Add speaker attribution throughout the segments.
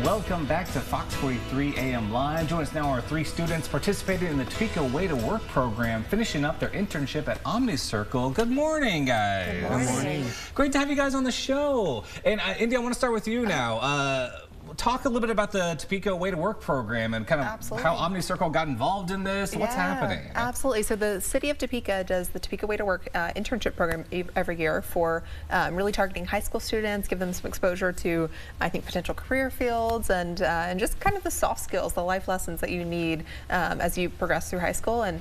Speaker 1: welcome back to Fox 43 AM Live. Join us now, our 3 students participating in the Topeka Way to Work program, finishing up their internship at Omni Circle. Good morning, guys.
Speaker 2: Good morning.
Speaker 1: Great to have you guys on the show. And Indy, I want to start with you now. Talk a little bit about the Topeka Way to Work program and kind of how Omni Circle got involved in this. What's happening?
Speaker 2: Absolutely. So the city of Topeka does the Topeka Way to Work internship program every year for really targeting high school students, give them some exposure to, I think, potential career fields and just kind of the soft skills, the life lessons that you need as you progress through high school and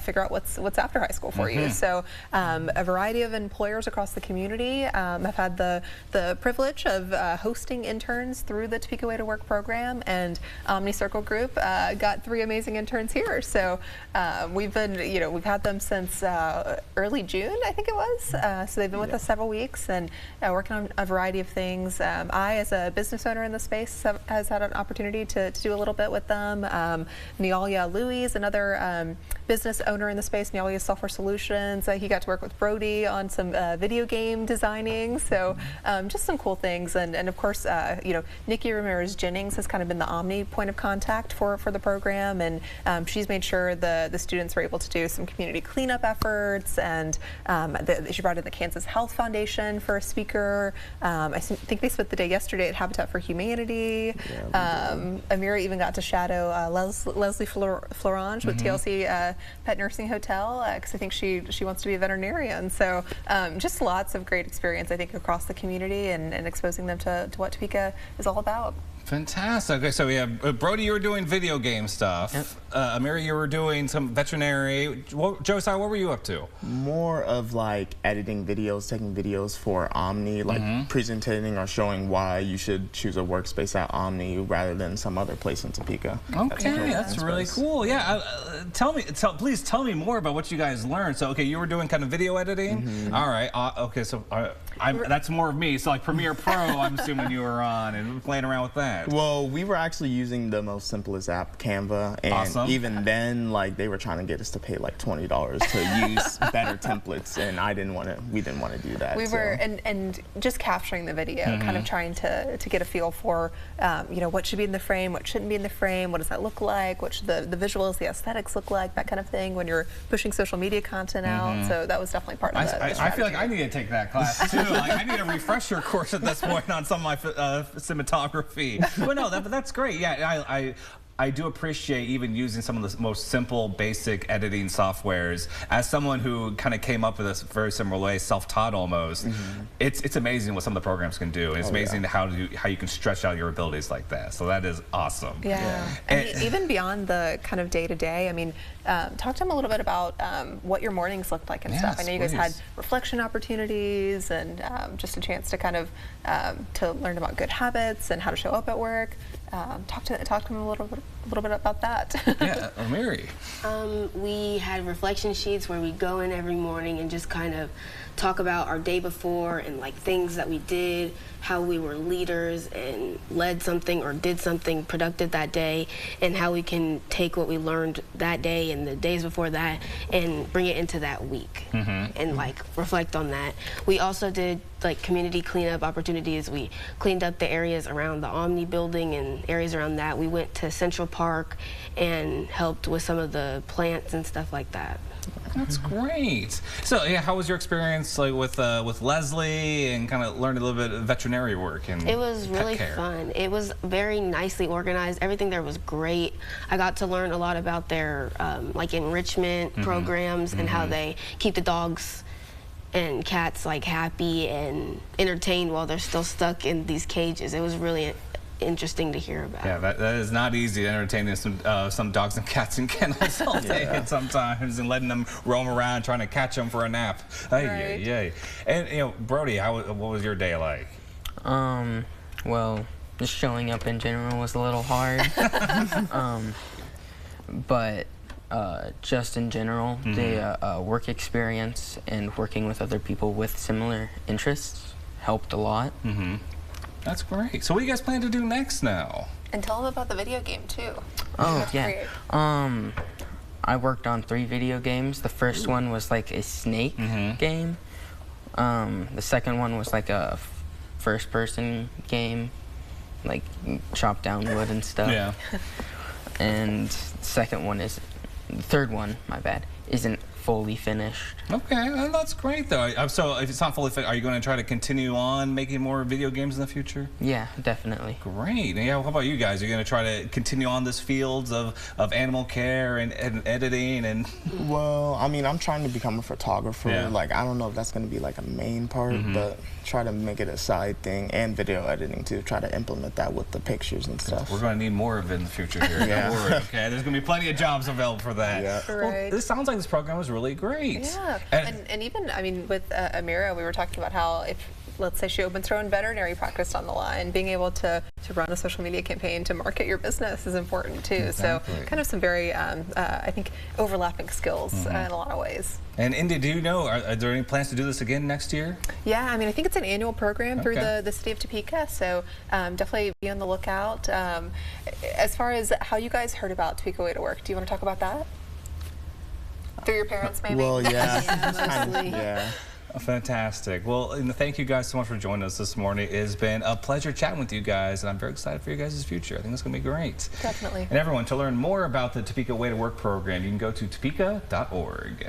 Speaker 2: figure out what's after high school for you. So a variety of employers across the community have had the privilege of hosting interns through the Topeka Way to Work program, and Omni Circle Group got 3 amazing interns here. So we've had them since early June, I think it was. So they've been with us several weeks and working on a variety of things. I, as a business owner in the space, has had an opportunity to do a little bit with them. Nealia Louis, another business owner in the space, Nealia Software Solutions. He got to work with Brody on some video game designing. So just some cool things. And of course, Nikki Ramirez Jennings has kind of been the Omni point of contact for the program, and she's made sure the students were able to do some community cleanup efforts, and she brought in the Kansas Health Foundation for a speaker. I think they spent the day yesterday at Habitat for Humanity. Amira even got to shadow Leslie Florange with TLC Pet Nursing Hotel, because I think she wants to be a veterinarian. So just lots of great experience, I think, across the community and exposing them to what Topeka is all about.
Speaker 1: Fantastic. Okay, so we have Brody, you were doing video game stuff. Yep. Amira, you were doing some veterinary. Josiah, what were you up to?
Speaker 3: More of like editing videos, taking videos for Omni, like presenting or showing why you should choose a workspace at Omni rather than some other place in Topeka.
Speaker 1: Okay, that's really cool. Yeah, please tell me more about what you guys learned. So, okay, you were doing kind of video editing. All right. Okay, so that's more of me. So, like Premiere Pro, I'm assuming you were on and playing around with that.
Speaker 3: Well, we were actually using the most simplest app, Canva, and even then, like, they were trying to get us to pay like $20 to use better templates, and we didn't want to do that.
Speaker 2: We were and just capturing the video, kind of trying to get a feel for what should be in the frame, what shouldn't be in the frame, what does that look like, what should the visuals, the aesthetics look like, that kind of thing when you're pushing social media content out. So that was definitely part of the strategy.
Speaker 1: I feel like I need to take that class too. Like, I need a refresher course at this point on some of my cinematography. But no, that's great. Yeah, I do appreciate even using some of the most simple, basic editing softwares. As someone who kind of came up with this very similar way, self-taught almost, it's amazing what some of the programs can do. And it's amazing how you can stretch out your abilities like that. So that is awesome.
Speaker 2: Yeah. And even beyond the kind of day-to-day, I mean, talk to them a little bit about what your mornings looked like and stuff. I know you guys had reflection opportunities and just a chance to kind of to learn about good habits and how to show up at work. Talk to them a little bit about that.
Speaker 1: Yeah, Mary.
Speaker 4: We had reflection sheets where we go in every morning and just kind of talk about our day before and like things that we did, how we were leaders and led something or did something productive that day, and how we can take what we learned that day and the days before that and bring it into that week and like reflect on that. We also did like community cleanup opportunities. We cleaned up the areas around the Omni building and areas around that. We went to Central Park and helped with some of the plants and stuff like that.
Speaker 1: That's great. So, yeah, how was your experience like with Leslie and kind of learning a little bit of veterinary work and
Speaker 4: It was really fun. It was very nicely organized. Everything there was great. I got to learn a lot about their like enrichment programs and how they keep the dogs and cats like happy and entertained while they're still stuck in these cages. It was really interesting to hear about.
Speaker 1: Yeah, that is not easy, entertaining some dogs and cats in kennels all day sometimes and letting them roam around trying to catch them for a nap. Yay. And Brody, what was your day like?
Speaker 5: Well, just showing up in general was a little hard. But just in general, the work experience and working with other people with similar interests helped a lot.
Speaker 1: That's great. So what do you guys plan to do next now?
Speaker 2: And tell them about the video game too.
Speaker 5: Oh, yeah. I worked on 3 video games. The first one was like a snake game. The second one was like a first-person game. like chop down wood and stuff.
Speaker 1: Yeah.
Speaker 5: And third one, my bad, isn't fully finished.
Speaker 1: Okay, well, that's great though. So if it's not fully finished, are you going to try to continue on making more video games in the future?
Speaker 5: Yeah, definitely.
Speaker 1: Great. Yeah, how about you guys? Are you going to try to continue on this field of animal care and editing and?
Speaker 3: Well, I mean, I'm trying to become a photographer.
Speaker 1: Yeah.
Speaker 3: Like, I don't know if that's going to be like a main part, but try to make it a side thing, and video editing too. Try to implement that with the pictures and stuff.
Speaker 1: We're going to need more of it in the future here.
Speaker 3: Yeah.
Speaker 1: Don't worry, okay? There's going to be plenty of jobs available for that.
Speaker 3: Yeah.
Speaker 2: Right.
Speaker 1: Well, this sounds like this program was really great.
Speaker 2: Yeah, and even, I mean, with Amira, we were talking about how if, let's say she opens her own veterinary practice on the line, being able to run a social media campaign to market your business is important too.
Speaker 1: Exactly.
Speaker 2: So kind of some very, I think, overlapping skills in a lot of ways.
Speaker 1: And Indy, do you know, are there any plans to do this again next year?
Speaker 2: Yeah, I mean, I think it's an annual program through the city of Topeka, so definitely be on the lookout. As far as how you guys heard about Topeka Way to Work, do you want to talk about that? Through your parents, maybe?
Speaker 3: Well, yeah.
Speaker 4: Yeah, mostly.
Speaker 3: Yeah.
Speaker 1: Fantastic. Well, and thank you guys so much for joining us this morning. It has been a pleasure chatting with you guys, and I'm very excited for you guys' future. I think it's going to be great.
Speaker 2: Definitely.
Speaker 1: And everyone, to learn more about the Topeka Way to Work program, you can go to topeka.org.